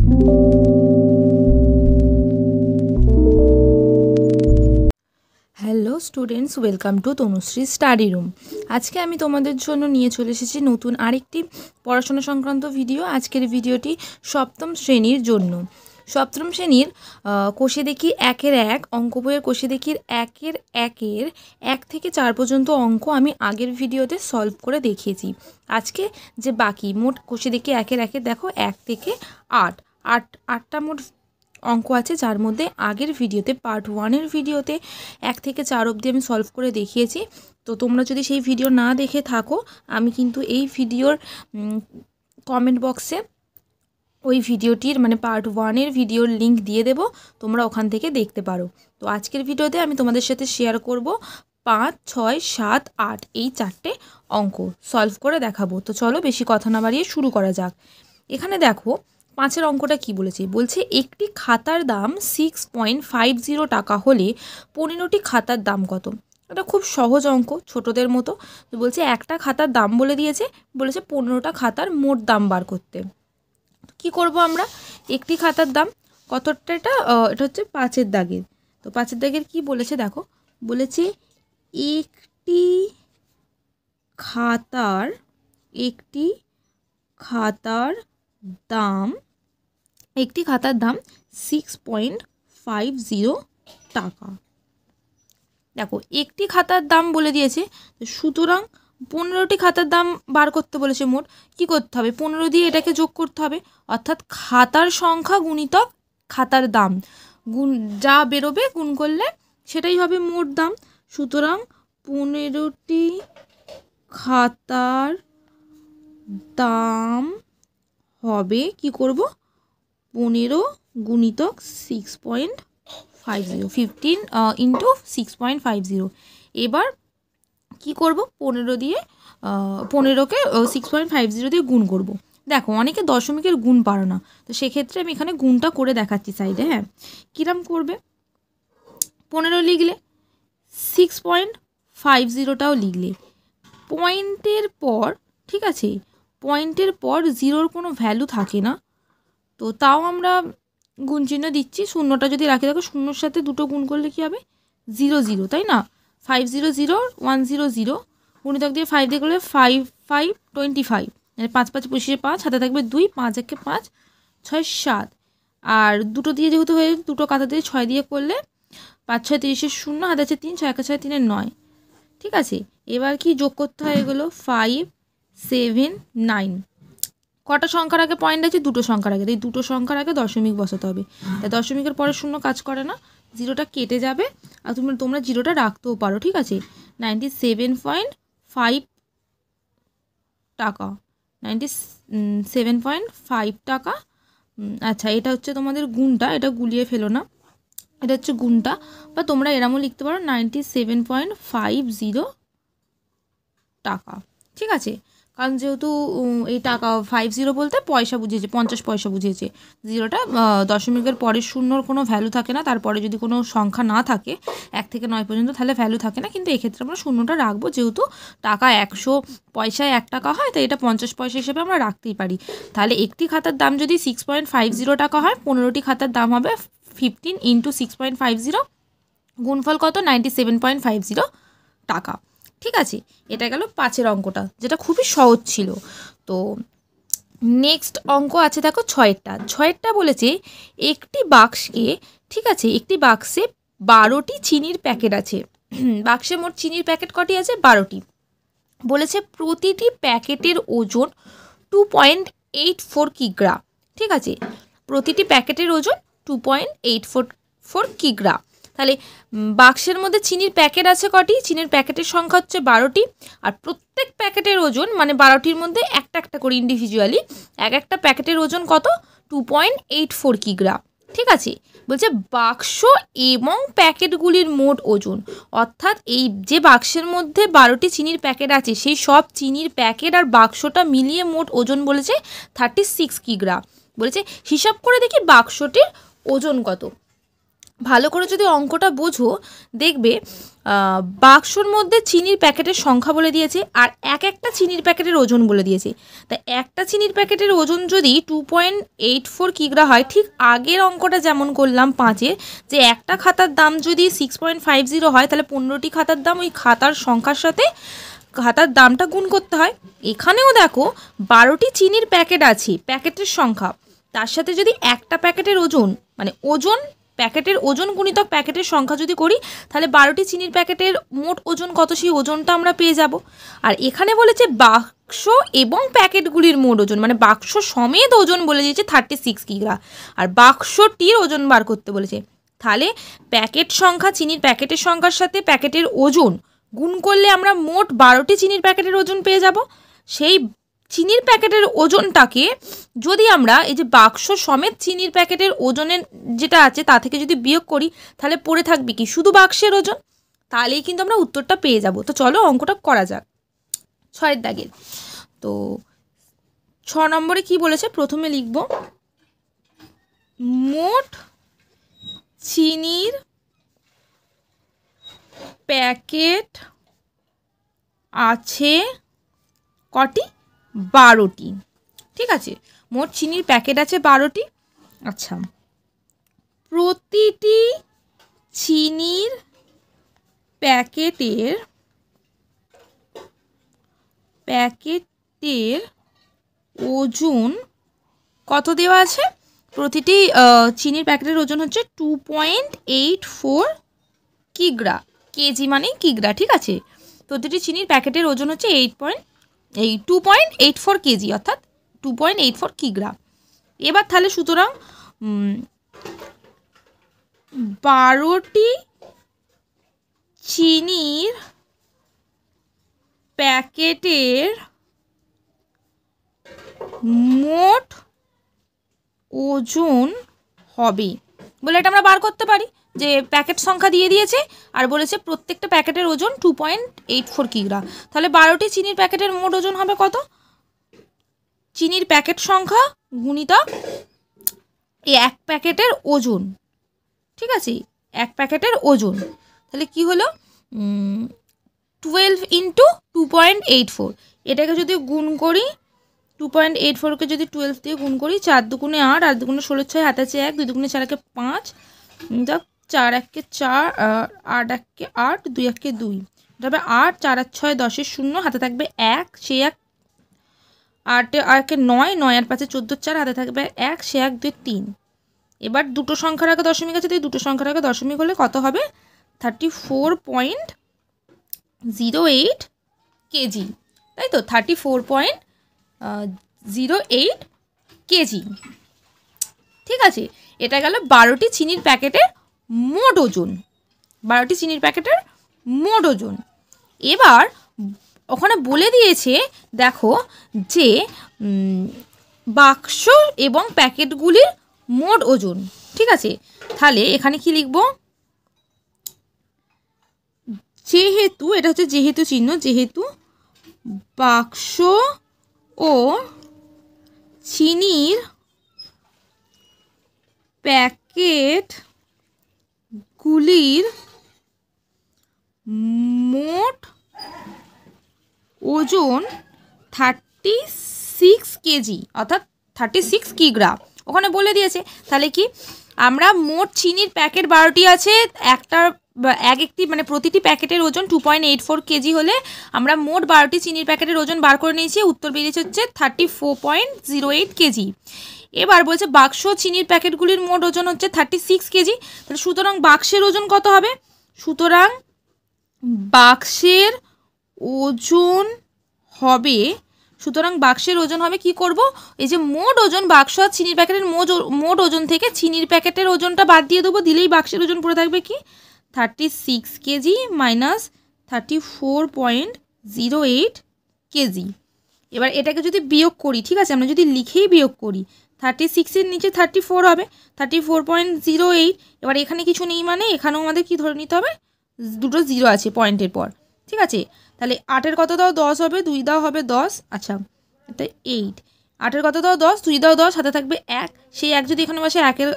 Hello students, welcome to Tanushree study room. আজকে আমি তোমাদের জন্য নিয়ে চলে এসেছি নতুন আরেকটি পড়াশোনা সংক্রান্ত ভিডিও। আজকের ভিডিওটি সপ্তম শ্রেণীর জন্য। সপ্তম শ্রেণীর কোষে দেখি 1-1 অঙ্ক বইয়ের কোষে দেখির 1-1 1 থেকে 4 পর্যন্ত অঙ্ক আমি আগের ভিডিওতে সলভ করে দেখিয়েছি। আজকে যে বাকি মোট কোষে দেখি 1-1 দেখো 1 থেকে 8টা মোট অঙ্ক আছে, যার মধ্যে আগের ভিডিওতে পার্ট 1-এর ভিডিওতে 1 থেকে 4 অবধি আমি সলভ করে দেখিয়েছি। তো তোমরা যদি সেই ভিডিও না দেখে থাকো, আমি কিন্তু এই ভিডিওর কমেন্ট বক্সে ওই ভিডিওটির মানে পার্ট 1-এর ভিডিওর লিঙ্ক দিয়ে দেব, তোমরা ওখান থেকে দেখতে পারো। তো আজকের ভিডিওতে আমি তোমাদের সাথে শেয়ার করব 5, 6, 7, 8 এই 4টে অঙ্ক সলভ করে দেখাবো। তো চলো বেশি কথা না বাড়িয়ে শুরু করা যাক। এখানে দেখো 5-এর অঙ্কটা কি বলেছে। বলছে একটি খাতার দাম 6.50 টাকা হলে 15টি খাতার দাম কত। এটা খুব সহজ অঙ্ক, ছোটদের মতো। তো বলছে একটা খাতার দাম বলে দিয়েছে, বলেছে 15টা খাতার মোট দাম বার করতে। কি করব আমরা, একটি খাতার দাম কতটা, এটা হচ্ছে 5-এর দাগের। তো 5-এর দাগের কি বলেছে দেখো, বলেছে একটি খাতার দাম 6.50 টাকা। দেখো একটি খাতার দাম বলে দিয়েছে, সুতরাং 15টি খাতার দাম বার করতে বলেছে। মোট কি করতে হবে, 15 দিয়ে এটাকে যোগ করতে হবে, অর্থাৎ খাতার সংখ্যা গুণিতক খাতার দাম, গুণ যা বেরোবে গুণ করলে সেটাই হবে মোট দাম। সুতরাং 15টি খাতার দাম হবে, কি করব, 15 গুণিতক 6.50, 15 ইন্টু 6.50। এবার কি করব, 15কে 6.50 দিয়ে গুণ করব। দেখো অনেকে দশমিকের গুণ পারো না, তো সেক্ষেত্রে আমি এখানে গুণটা করে দেখাচ্ছি সাইডে। হ্যাঁ, কিরম করবে, 15 লিখলে, 6.50টাও লিখলে, পয়েন্টের পর, ঠিক আছে, পয়েন্টের পর জিরোর কোনো ভ্যালু থাকে না, তো তাও আমরা গুণ চিহ্ন দিচ্ছি। শূন্যটা যদি রাখি, দেখো শূন্যর সাথে দুটো গুণ করলে কি হবে, 0 0, তাই না, 500 100, গুণিতক দিয়ে 5 দিয়ে করলে 5 5 25, 5 5 25 5, হাতে থাকবে 2, 5 1 5, 6 7, আর দুটো দিয়ে যেহেতু হয়ে দুটো কাঁথা দিয়ে 6 দিয়ে করলে 5 6 30 0, হাতে আছে 3, 6 1 6 3 9। ঠিক আছে, এবার কি যোগ করতে হয় এগুলো, 5 7 9। কটা সংখ্যার আগে পয়েন্ট আছে, দুটো সংখ্যার আগে, তাই দুটো সংখ্যার আগে দশমিক বসাতে হবে। তাই দশমিকের পরে শূন্য কাজ করে না, জিরোটা কেটে যাবে, আর তোমরা জিরোটা রাখতেও পারো। ঠিক আছে, 97.5 টাকা, 97.5 টাকা। আচ্ছা, এটা হচ্ছে তোমাদের গুণটা, এটা গুলিয়ে ফেলো না, এটা হচ্ছে গুণটা, বা তোমরা এরমও লিখতে পারো 97.50 টাকা। ঠিক আছে, কারণ যেহেতু এই টাকা 50 বলতে পয়সা বুঝিয়েছে, 50 পয়সা বুঝিয়েছে। জিরোটা দশমিকের পরের শূন্যর কোনো ভ্যালু থাকে না, তারপরে যদি কোনো সংখ্যা না থাকে 1 থেকে 9 পর্যন্ত, তাহলে ভ্যালু থাকে না, কিন্তু এক্ষেত্রে আমরা শূন্যটা রাখবো, যেহেতু টাকা 100 পয়সায় 1 টাকা হয়, তাই এটা 50 পয়সা হিসেবে আমরা রাখতেই পারি। তাহলে একটি খাতার দাম যদি 6.50 টাকা হয়, 15টি খাতার দাম হবে 15 ইন্টু 6.50, গুণফল কত, 97.50 টাকা। ঠিক আছে, এটা গেল 5-এর অঙ্কটা, যেটা খুবই সহজ ছিল। তো নেক্সট অঙ্ক আছে দেখো 6-এরটা বলেছে একটি বাক্সকে, ঠিক আছে, একটি বাক্সে 12টি চিনির প্যাকেট আছে। বাক্সে মোট চিনির প্যাকেট কটি আছে, 12টি। বলেছে প্রতিটি প্যাকেটের ওজন 2.84 কিগ্রা। ঠিক আছে, প্রতিটি প্যাকেটের ওজন 2.84 কিগ্রা। তাহলে বাক্সের মধ্যে চিনির প্যাকেট আছে কটি, চিনির প্যাকেটের সংখ্যা হচ্ছে 12টি, আর প্রত্যেক প্যাকেটের ওজন মানে 12টির মধ্যে একটা একটা করে ইন্ডিভিজুয়ালি এক একটা প্যাকেটের ওজন কত, 2.84 কিগ্রা। ঠিক আছে, বলছে বাক্স এবং প্যাকেটগুলির মোট ওজন, অর্থাৎ এই যে বাক্সের মধ্যে 12টি চিনির প্যাকেট আছে, সেই সব চিনির প্যাকেট আর বাক্সটা মিলিয়ে মোট ওজন বলেছে 36 কিগ্রা। বলেছে হিসাব করে দেখি বাক্সটির ওজন কত। ভালো করে যদি অঙ্কটা বোঝো দেখবে বাক্সর মধ্যে চিনির প্যাকেটের সংখ্যা বলে দিয়েছে আর এক একটা চিনির প্যাকেটের ওজন বলে দিয়েছে। তাই একটা চিনির প্যাকেটের ওজন যদি 2.84 কিগ্রা হয়, ঠিক আগের অঙ্কটা যেমন করলাম 5-এর, যে একটা খাতার দাম যদি 6.50 হয় তাহলে 15টি খাতার দাম ওই খাতার সংখ্যার সাথে খাতার দামটা গুণ করতে হয়। এখানেও দেখো 12টি চিনির প্যাকেট আছে, প্যাকেটের সংখ্যা, তার সাথে যদি একটা প্যাকেটের ওজন মানে ওজন প্যাকেটের ওজন গুণিতক প্যাকেটের সংখ্যা যদি করি তাহলে 12টি চিনির প্যাকেটের মোট ওজন কত সেই ওজনটা আমরা পেয়ে যাব। আর এখানে বলেছে বাক্স এবং প্যাকেটগুলির মোট ওজন, মানে বাক্স সমেত ওজন বলে দিয়েছে 36 কিগ্রা, আর বাক্সটির ওজন বার করতে বলেছে। তাহলে প্যাকেট সংখ্যা চিনির প্যাকেটের সংখ্যার সাথে প্যাকেটের ওজন গুণ করলে আমরা মোট 12টি চিনির প্যাকেটের ওজন পেয়ে যাব। সেই চিনির প্যাকেটের ওজনটাকে যদি আমরা এই যে বাক্স সমেত চিনির প্যাকেটের ওজনের যেটা আছে তা থেকে যদি বিয়োগ করি তাহলে পড়ে থাকবে কি শুধু বাক্সের ওজন, তাহলেই কিন্তু আমরা উত্তরটা পেয়ে যাব। তো চলো অঙ্কটা করা যাক 6-এর দাগের। তো 6 নম্বরে কি বলেছে, প্রথমে লিখব মোট চিনির প্যাকেট আছে কটি, 12টি। ঠিক আছে, মোট চিনির প্যাকেট আছে 12টি। আচ্ছা, প্রতিটি চিনির প্যাকেটের ওজন কত দেওয়া আছে, প্রতিটি চিনির প্যাকেটের ওজন হচ্ছে 2.84 কিগ্রা, কেজি মানে কিগ্রা। ঠিক আছে, প্রতিটি চিনির প্যাকেটের ওজন হচ্ছে 2.84 কেজি, অর্থাৎ 2.84 কিগ্রা। এবার তাহলে সুতরাং 12টি চিনির প্যাকেটের মোট ওজন হবে বলে এটা আমরা বার করতে পারি, যে প্যাকেট সংখ্যা দিয়ে দিয়েছে আর বলেছে প্রত্যেকটা প্যাকেটের ওজন 2.84 কিগ্রা। তাহলে 12টি চিনির প্যাকেটের মোট ওজন হবে কত, চিনির প্যাকেট সংখ্যা গুণিতক এই এক প্যাকেটের ওজন। ঠিক আছে, এক প্যাকেটের ওজন, তাহলে কি হলো 12 × 2.84, এটাকে যদি গুণ করি 2.84কে যদি 12 দিয়ে গুণ করি, 4 দুগুণে 8, 8 দুগুণে 16, 6 হাতে আছে 1, 2 দুগুণে 4 একে 5, 4 একে 4, 8 একে 8, 2 একে 2, তবে 8, 4 আর 6 10 0, হাতে থাকবে 1, সে 1, 8 একে 9, 9 আর 5 14, 4 হাতে থাকবে 1, সে 1, 2 3। এবার দুটো সংখ্যার আগে দশমিক আছে, তাই দুটো সংখ্যার আগে দশমিক হলে কত হবে, 34.08 কেজি, তাই তো 34.08 কেজি। ঠিক আছে, এটা গেল 12টি চিনির প্যাকেটের মোট ওজন, 12টি চিনির প্যাকেটের মোট ওজন। এবার ওখানে বলে দিয়েছে দেখো যে বাক্স এবং প্যাকেটগুলির মোট ওজন। ঠিক আছে, তাহলে এখানে কি লিখব, যেহেতু এটা হচ্ছে যেহেতু চিহ্ন, যেহেতু বাক্স ও চিনির প্যাকেটগুলির মোট ওজন 36 কেজি, অর্থাৎ 36 কিগ্রা ওখানে বলে দিয়েছে। তাহলে কি আমরা মোট চিনির প্যাকেট 12টি আছে, একটি মানে প্রতিটি প্যাকেটের ওজন 2.84 কেজি হলে আমরা মোট 12টি চিনির প্যাকেটের ওজন বার করে নিয়েছি, উত্তর বেরিয়েছে হচ্ছে 34.08 কেজি। এবার বলছে বাক্স চিনির প্যাকেটগুলির মোট ওজন হচ্ছে 36 কেজি, তাহলে সুতরাং বাক্সের ওজন কত হবে, সুতরাং বাক্সের ওজন হবে, সুতরাং বাক্সের ওজন হবে কি করব, এই যে মোট ওজন বাক্স আর চিনির প্যাকেটের মোট ওজন থেকে চিনির প্যাকেটের ওজনটা বাদ দিয়ে দেবো, দিলেই বাক্সের ওজন পড়ে থাকবে কি 36 কেজি মাইনাস 34.08 কেজি। এবার এটাকে যদি বিয়োগ করি, ঠিক আছে, আমরা যদি লিখেই বিয়োগ করি 36-এর নিচে 34 হবে, 34.08। এবার এখানে কিছু নেই মানে এখানেও আমাদের কি ধরে নিতে হবে, দুটো জিরো আছে পয়েন্টের পর। ঠিক আছে, তাহলে 8-এর কত দাও 10 হবে, 2 দাও হবে 10, আচ্ছা এটা 8, 8-এর কত দাও 10, 2 দাও 10, হাতে থাকবে 1, সেই 1 যদি এখানে বসে 1-এর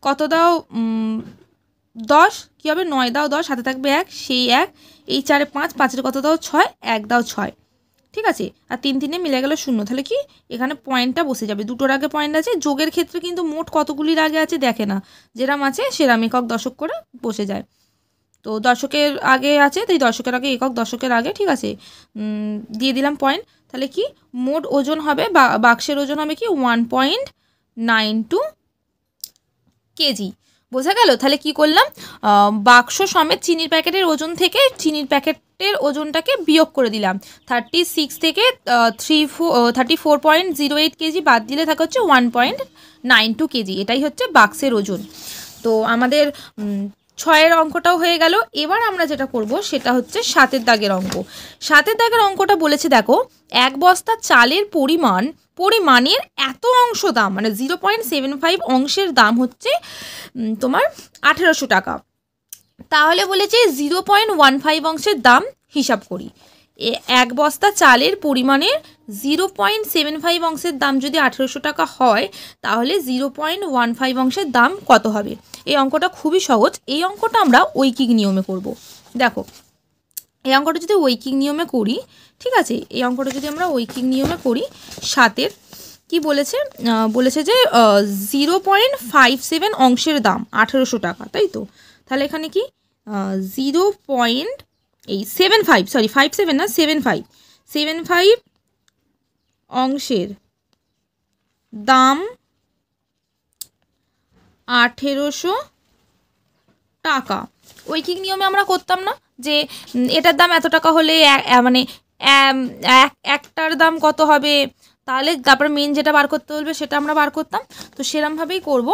কত দাও 10 কী হবে, 9 দাও 10, হাতে থাকবে 1, সেই 1, এই 4 5, 5-এর কত দাও 6, 1 দাও 6, ঠিক আছে, আর 3 3-এ মিলে গেল 0, তাহলে কি এখানে পয়েন্টটা বসে যাবে, দুটোর আগে পয়েন্ট আছে। যোগের ক্ষেত্রে কিন্তু মোট কতগুলির আগে আছে দেখে না, যেরাম আছে সেরাম একক দশক করে বসে যায়। তো দশকের আগে আছে, তাই দশকের আগে একক, দশকের আগে, ঠিক আছে, দিয়ে দিলাম পয়েন্ট। তাহলে কি মোট ওজন হবে, বাক্সের ওজন হবে কি 1.92 কেজি, বোঝা গেল। তাহলে কি করলাম, বাক্স সমেত চিনির প্যাকেটের ওজন থেকে চিনির প্যাকেটের ওজনটাকে বিয়োগ করে দিলাম। 36 থেকে 34.08 কেজি বাদ দিলে থাকে হচ্ছে 1.92 কেজি, এটাই হচ্ছে বাক্সের ওজন। তো আমাদের 6-এর অঙ্কটাও হয়ে গেল। এবার আমরা যেটা করব সেটা হচ্ছে 7-এর দাগের অঙ্ক। 7-এর দাগের অঙ্কটা বলেছে দেখো, 1 বস্তা চালের পরিমাণের এত অংশ দাম, মানে 0.75 অংশের দাম হচ্ছে তোমার 1800 টাকা। তাহলে বলেছে 0.15 অংশের দাম হিসাব করি। 1 বস্তা চালের পরিমাণের 0.75 অংশের দাম যদি 1800 টাকা হয়, তাহলে 0.15 অংশের দাম কত হবে? এই অঙ্কটা খুবই সহজ। এই অঙ্কটা আমরা ঐকিক নিয়মে করব। দেখো, এই অঙ্কটা যদি ঐকিক নিয়মে করি, ঠিক আছে, এই অঙ্কটা যদি আমরা ঐকিক নিয়মে করি, 7-এর কি বলেছে, বলেছে যে 0.57 অংশের দাম 1800 টাকা, তাই তো। তাহলে এখানে কি 0.75 অংশের দাম 1800 টাকা। ঐকিক নিয়মে আমরা করতাম না যে এটার দাম এত টাকা হলে মানে একটার দাম কত হবে, তাহলে তারপরে মেন যেটা বার করতে বলবে সেটা আমরা বার করতাম। তো সেরমভাবেই করব।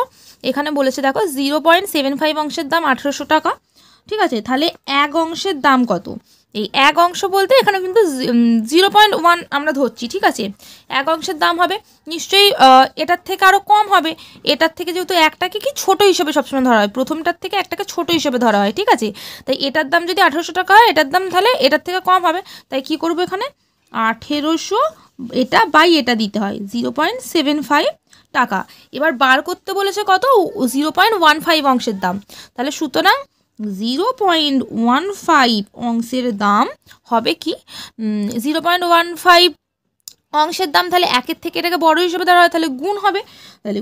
এখানে বলেছে দেখো 0.75 অংশের দাম 1800 টাকা, ঠিক আছে। তাহলে 1 অংশের দাম কত? এই 1 অংশ বলতে এখানে কিন্তু 0.1 আমরা ধরছি, ঠিক আছে। 1 অংশের দাম হবে নিশ্চয়ই এটার থেকে আরও কম হবে। এটার থেকে যেহেতু একটাকে কি ছোট হিসেবে সবসময় ধরা হয়, প্রথমটার থেকে একটাকে ছোট হিসেবে ধরা হয়, ঠিক আছে। তাই এটার দাম যদি 1800 টাকা হয়, এটার দাম তাহলে এটার থেকে কম হবে। তাই কি করবো, এখানে 1800 এটা বাই এটা দিতে হয় 0.75 টাকা। এবার বার করতে বলেছে কত, 0.15 অংশের দাম। তাহলে সুতরাং 0.15 অংশের দাম হবে কি, 0.15 অংশের দাম, তাহলে 1-এর থেকে এটাকে বড় হিসেবে ধরা হয়, তাহলে গুণ হবে। তাহলে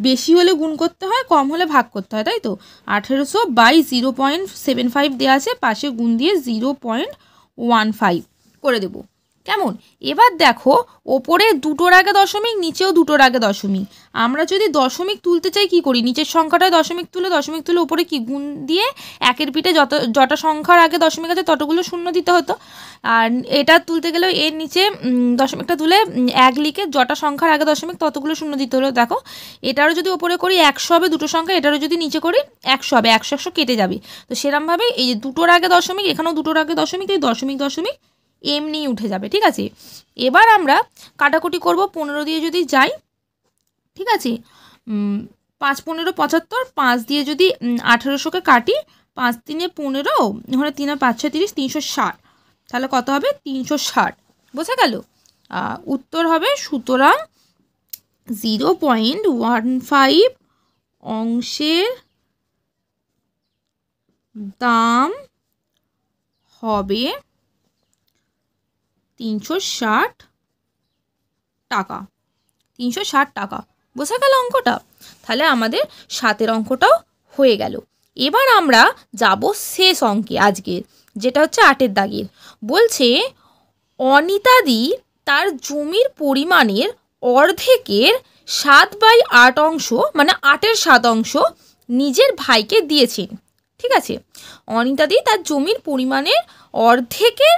বেশি হলে গুণ করতে হয়, কম হলে ভাগ করতে হয়, তাই তো। 1800 বাই 0.75 দেওয়া আছে, পাশে গুণ দিয়ে 0.15 করে দেবো, কেমন। এবার দেখো, ওপরে দুটোর আগে দশমিক, নিচেও দুটোর আগে দশমিক। আমরা যদি দশমিক তুলতে চাই কি করি, নিচের সংখ্যাটায় দশমিক তুলে ওপরে কি গুণ দিয়ে 1-এর পিঠে যটা সংখ্যার আগে দশমিক আছে ততগুলো শূন্য দিতে হতো। আর এটা তুলতে গেলেও এর নিচে দশমিকটা তুলে 1 লিখে যটা সংখ্যার আগে দশমিক ততগুলো শূন্য দিতে হলো। দেখো, এটারও যদি ওপরে করি 100 হবে দুটো সংখ্যা, এটারও যদি নিচে করি 100 হবে, 100 কেটে যাবে। তো সেরমভাবে এই যে দুটোর আগে দশমিক, এখানেও দুটোর আগে দশমিক, এই দশমিক এমনি উঠে যাবে, ঠিক আছে। এবার আমরা কাটাকুটি করব, 15 দিয়ে যদি যাই, ঠিক আছে, 5 15 75, 5 দিয়ে যদি 1800কে কাটি, 5 3 15, ওখানে 3 5 6 30, 360, তাহলে কত হবে 360, বোঝা গেল। উত্তর হবে সুতরাং 0.15 অংশের দাম হবে 360 টাকা। 360 টাকা, বোঝা গেল অঙ্কটা। তাহলে আমাদের 7-এর অঙ্কটাও হয়ে গেল। এবার আমরা যাব শেষ অঙ্কে আজকের, যেটা হচ্ছে 8-এর দাগের। বলছে অনিতাদি তার জমির পরিমাণের অর্ধেকের 7/8 অংশ, মানে 8-এর 7 অংশ নিজের ভাইকে দিয়েছেন, ঠিক আছে। অনিতাদি তার জমির পরিমাণের অর্ধেকের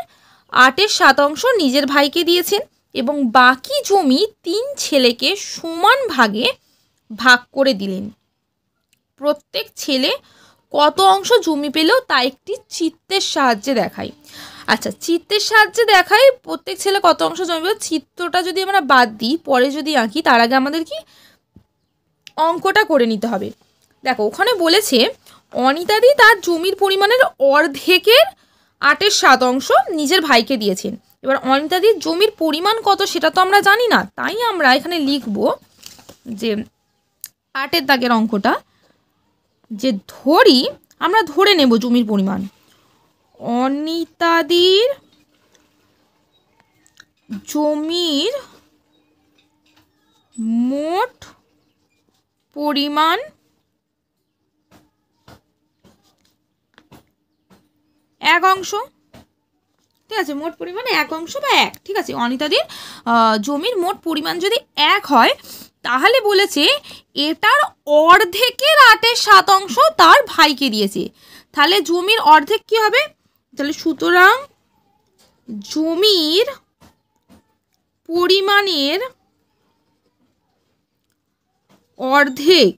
8-এর 7 অংশ নিজের ভাইকে দিয়েছেন এবং বাকি জমি 3 ছেলেকে সমান ভাগে ভাগ করে দিলেন। প্রত্যেক ছেলে কত অংশ জমি পেল তা একটি চিত্রের সাহায্যে দেখাই। আচ্ছা, চিত্রের সাহায্যে দেখাই প্রত্যেক ছেলে কত অংশ জমি পেল। চিত্রটা যদি আমরা বাদ দিই, পরে যদি আঁকি, তার আগে আমাদের কি অঙ্কটা করে নিতে হবে। দেখো, ওখানে বলেছে অনিতাদি তার জমির পরিমাণের অর্ধেকের 8-এর 7 অংশ নিজের ভাইকে দিয়েছেন। এবার অনিতাদির জমির পরিমাণ কত সেটা তো আমরা জানি না, তাই আমরা এখানে লিখব যে 8-এর দাগের অঙ্কটা, যে ধরি আমরা ধরে নেব জমির পরিমাণ। অনিতাদির জমির মোট পরিমাণ 1/, ঠিক আছে, মোট পরিমাণ 1/, বা 1, ঠিক আছে। অনিতাদির জমির মোট পরিমাণ যদি 1 হয় তাহলে বলেছে এটার অর্ধেকের 8/7 তার ভাইকে দিয়েছে। তাহলে জমির অর্ধেক কি হবে? তাহলে সুতরাং জমির পরিমাণের অর্ধেক,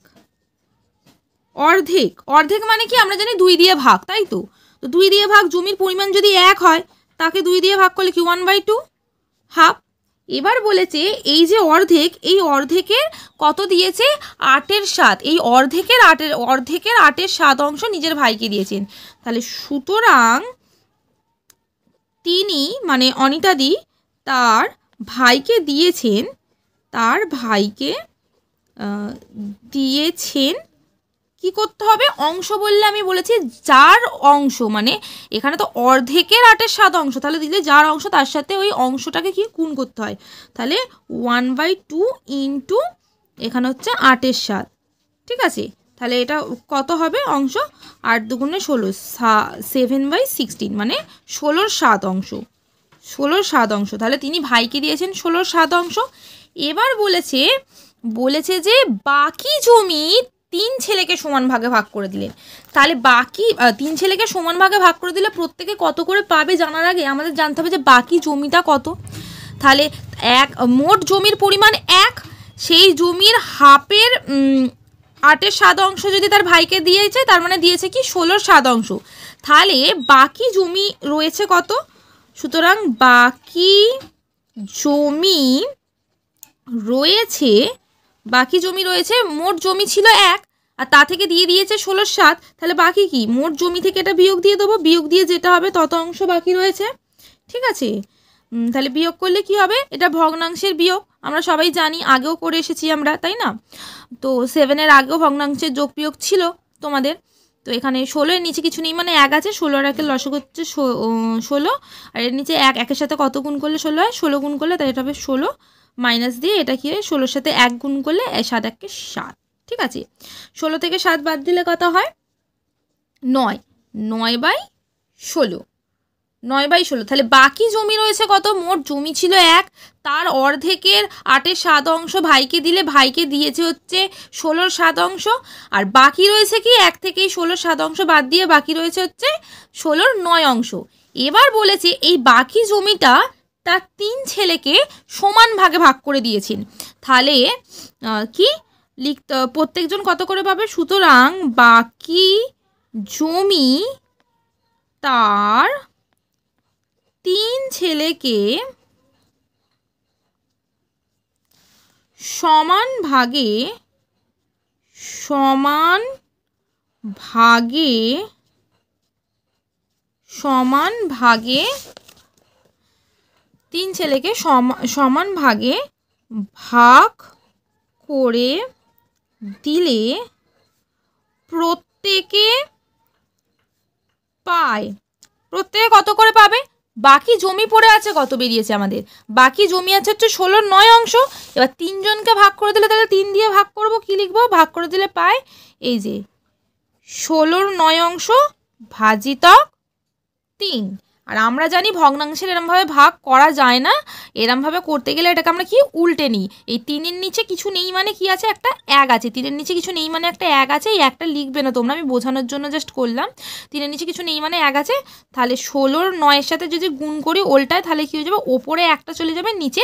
অর্ধেক অর্ধেক মানে কি আমরা জানি 2 দিয়ে ভাগ, তাই তো। তো 2 দিয়ে ভাগ, জমির পরিমাণ যদি 1 হয় তাকে 2 দিয়ে ভাগ করলে কি 1/2, হাফ। এবার বলেছে এই যে অর্ধেক, এই অর্ধেকের কত দিয়েছে? 8/7। এই অর্ধেকের 8/7 নিজের ভাইকে দিয়েছেন। তাহলে সুতরাং তিনি মানে অনিতাদি তার ভাইকে দিয়েছেন, তার ভাইকে দিয়েছেন কি করতে হবে? অংশ বললে আমি বলেছি যার অংশ, মানে এখানে তো অর্ধেকের 8/7, তাহলে দিলে যার অংশ তার সাথে ওই অংশটাকে কি গুণ করতে হয়। তাহলে 1/2 ইন্টু এখানে হচ্ছে 8/7, ঠিক আছে। তাহলে এটা কত হবে অংশ? 8 দুগুণে 16, 7/16, মানে 16/7, 16/7। তাহলে তিনি ভাইকে দিয়েছেন 16/7। এবার বলেছে যে বাকি জমি 3 ছেলেকে সমান ভাগে ভাগ করে দিলেন। তাহলে বাকি 3 ছেলেকে সমান ভাগে ভাগ করে দিলে প্রত্যেকে কত করে পাবে জানার আগে আমাদের জানতে হবে যে বাকি জমিটা কত। তাহলে মোট জমির পরিমাণ 1, সেই জমির হাফের 8/7 যদি তার ভাইকে দিয়েছে, তার মানে দিয়েছে কি 16/7। তাহলে বাকি জমি রয়েছে কত? সুতরাং বাকি জমি রয়েছে, মোট জমি ছিল 1 আর তা থেকে দিয়ে দিয়েছে 16/7। তাহলে বাকি কি? মোট জমি থেকে এটা বিয়োগ দিয়ে দেবো, বিয়োগ দিয়ে যেটা হবে তত অংশ বাকি রয়েছে, ঠিক আছে। তাহলে বিয়োগ করলে কি হবে? এটা ভগ্নাংশের বিয়োগ, আমরা সবাই জানি, আগেও করে এসেছি আমরা, তাই না? তো 7-এর আগেও ভগ্নাংশের যোগ বিয়োগ ছিল তোমাদের। তো এখানে 16-এর নিচে কিছু নেই, মানে 1 আছে, 16 আর 1-এর লসক হচ্ছে 16, আর এর নিচে 1, 1-এর সাথে কত গুণ করলে 16 হয়? 16 গুণ করলে, তাই এটা হবে 16 মাইনাস দিয়ে এটা কি হয়? 16-এর সাথে 1 গুণ করলে 7 1 7, ঠিক আছে। 16 থেকে 7 বাদ দিলে কত হয়? 9, 9/16, 9/16। তাহলে বাকি জমি রয়েছে কত? মোট জমি ছিল 1, তার অর্ধেকের 8/7 ভাইকে দিলে ভাইকে দিয়েছে হচ্ছে 16/7, আর বাকি রয়েছে কি 1 থেকেই 16/7 বাদ দিয়ে বাকি রয়েছে হচ্ছে 16/9। এবার বলেছে এই বাকি জমিটা তার 3 ছেলেকে সমান ভাগে ভাগ করে দিয়েছেন। তাহলে কি লিখতে, প্রত্যেকজন কত করে পাবে? সুতরাং বাকি জমি তার 3 ছেলেকে সমান ভাগে 3 ছেলেকে সমান ভাগে ভাগ করে দিলে প্রত্যেকে পায়। প্রত্যেকে কত করে পাবে? বাকি জমি পড়ে আছে কত? বেরিয়েছে আমাদের বাকি জমি আছে হচ্ছে 16/9। এবার 3 জনকে ভাগ করে দিলে, তাহলে 3 দিয়ে ভাগ করব, কি লিখবো? ভাগ করে দিলে পাই এই যে 16/9 ভাজিতক 3। আর আমরা জানি ভগ্নাংশের এরমভাবে ভাগ করা যায় না, এরমভাবে করতে গেলে এটাকে আমরা কি উল্টে নিই। এই 3-এর নিচে কিছু নেই মানে কি আছে? একটা 1 আছে। 3-এর নিচে কিছু নেই মানে একটা 1 আছে, এই একটা লিখবে না তোমরা, আমি বোঝানোর জন্য জাস্ট করলাম। 3-এর নিচে কিছু নেই মানে 1 আছে। তাহলে 16/9-এর সাথে যদি গুণ করি উল্টায়, তাহলে কি হয়ে যাবে? ওপরে 1টা চলে যাবে, নিচে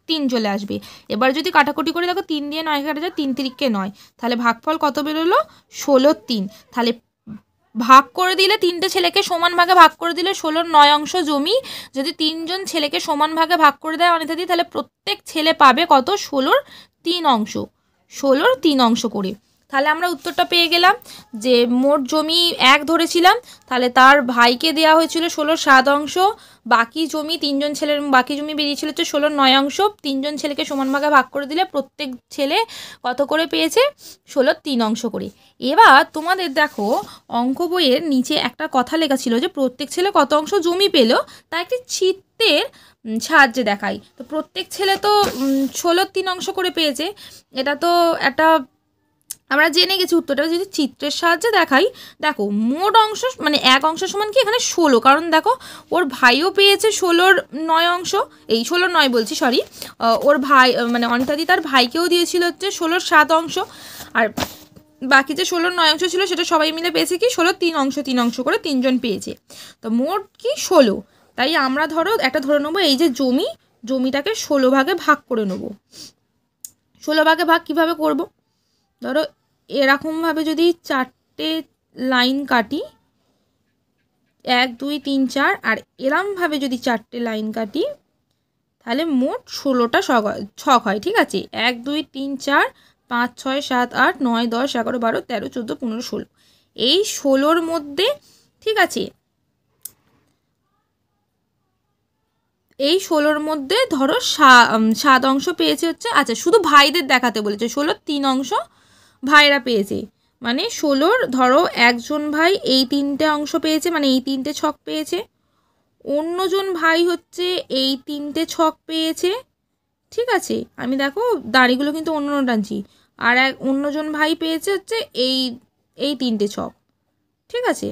3 চলে আসবে। এবার যদি কাটাকুটি করে দেখো 3 দিয়ে 9 কাটা যায়, 3 3-কে 9, তাহলে ভাগফল কত বেরোলো? 16/3। তাহলে ভাগ করে দিলে 3টে ছেলেকে সমান ভাগে ভাগ করে দিলে 16/9 জমি যদি 3 জন ছেলেকে সমান ভাগে ভাগ করে দেয় অনিতাদি, তাহলে প্রত্যেক ছেলে পাবে কত? 16/3, 16/3 করে। তাহলে আমরা উত্তরটা পেয়ে গেলাম যে মোট জমি 1 ধরেছিলাম, তাহলে তার ভাইকে দেওয়া হয়েছিল 16/7 বাকি জমি তিনজন ছেলের বাকি জমি বেরিয়েছিল হচ্ছে 16/9 তিনজন ছেলেকে সমান ভাগে ভাগ করে দিলে প্রত্যেক ছেলে কত করে পেয়েছে 16/3 করে। এবার তোমাদের দেখো অঙ্ক বইয়ের নিচে একটা কথা লেখা ছিল যে প্রত্যেক ছেলে কত অংশ জমি পেল তা একটি চিত্রের সাহায্যে দেখাই। তো প্রত্যেক ছেলে তো 16/3 করে পেয়েছে, এটা তো একটা আমরা জেনে গেছি উত্তরটা। যদি চিত্রের সাহায্যে দেখাই, দেখো মোট অংশ মানে 1 অংশ সমান কি এখানে 16, কারণ দেখো ওর ভাইও পেয়েছে 16/9, এই 16/9 বলছি সরি, ওর ভাই মানে অনিতাদি তার ভাইকেও দিয়েছিল হচ্ছে 16/7, আর বাকি যে 16/9 ছিল সেটা সবাই মিলে পেয়েছে কি 16/3 করে তিনজন পেয়েছে। তো মোট কি 16, তাই আমরা ধরো একটা ধরে নেবো এই যে জমিটাকে 16 ভাগে ভাগ করে নেবো। 16 ভাগে ভাগ কিভাবে করব, ধরো এরকমভাবে যদি 4টে লাইন কাটি 1 2 3 4, আর এরমভাবে যদি 4টে লাইন কাটি তাহলে মোট 16টা ছক হয়। ঠিক আছে, 1 2 3 4 5 6 7 8 9 10 11 12 13 14 15 16, এই 16-র মধ্যে ঠিক আছে এই 16-র মধ্যে ধরো 7 অংশ পেয়েছে হচ্ছে, আচ্ছা শুধু ভাইদের দেখাতে বলেছে 16/3 ভাইরা পেয়েছে, মানে 16-র ধরো একজন ভাই এই 3টে অংশ পেয়েছে, মানে এই 3টে ছক পেয়েছে, অন্যজন ভাই হচ্ছে এই 3টে ছক পেয়েছে। ঠিক আছে, আমি দেখো দাড়িগুলো কিন্তু অন্য টানছি, আর অন্যজন ভাই পেয়েছে হচ্ছে এই 3টে ছক। ঠিক আছে,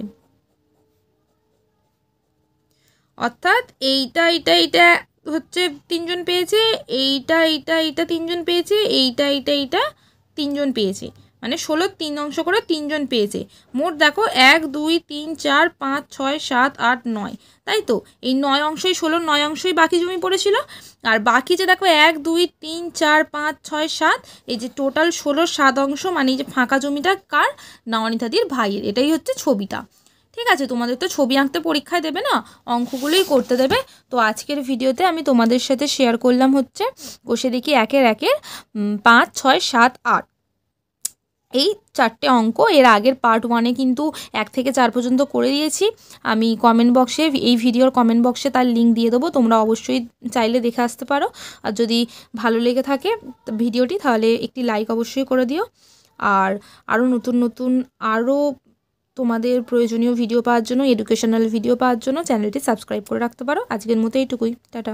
অর্থাৎ এইটা হচ্ছে 3জন পেয়েছে, এইটা 3জন পেয়েছে, এইটা 3জন পেয়েছে, মানে 16/3 করে 3জন পেয়েছে। মোট দেখো 1 2 3 4 5 6 7 8 9, তাই তো এই 9 অংশই 16/9 অংশই বাকি জমি পড়েছিল, আর বাকি যে দেখো 1 2 3 4 5 6 7, এই যে টোটাল 16/7 মানে এই যে ফাঁকা জমিটা কার, না অনিতাদির ভাইয়ের। এটাই হচ্ছে ছবিটা। ঠিক আছে, তোমাদের তো ছবি আঁকতে পরীক্ষায় দেবে না, অঙ্কগুলোই করতে দেবে। তো আজকের ভিডিওতে আমি তোমাদের সাথে শেয়ার করলাম হচ্ছে কষে দেখি 1-এর 5 6 7 8 এই 4টে অঙ্ক। এর আগের পার্ট 1-এ কিন্তু 1 থেকে 4 পর্যন্ত করে দিয়েছি। আমি কমেন্ট বক্সে এই ভিডিওর কমেন্ট বক্সে তার লিঙ্ক দিয়ে দেবো, তোমরা অবশ্যই চাইলে দেখে আসতে পারো। আর যদি ভালো লেগে থাকে ভিডিওটি তাহলে একটি লাইক অবশ্যই করে দিও। আর আরও নতুন আরও তোমাদের প্রয়োজনীয় ভিডিও পাওয়ার জন্য, এডুকেশনাল ভিডিও পাওয়ার জন্য চ্যানেলটি সাবস্ক্রাইব করে রাখতে পারো। আজকের মতো এইটুকুই, টাটা।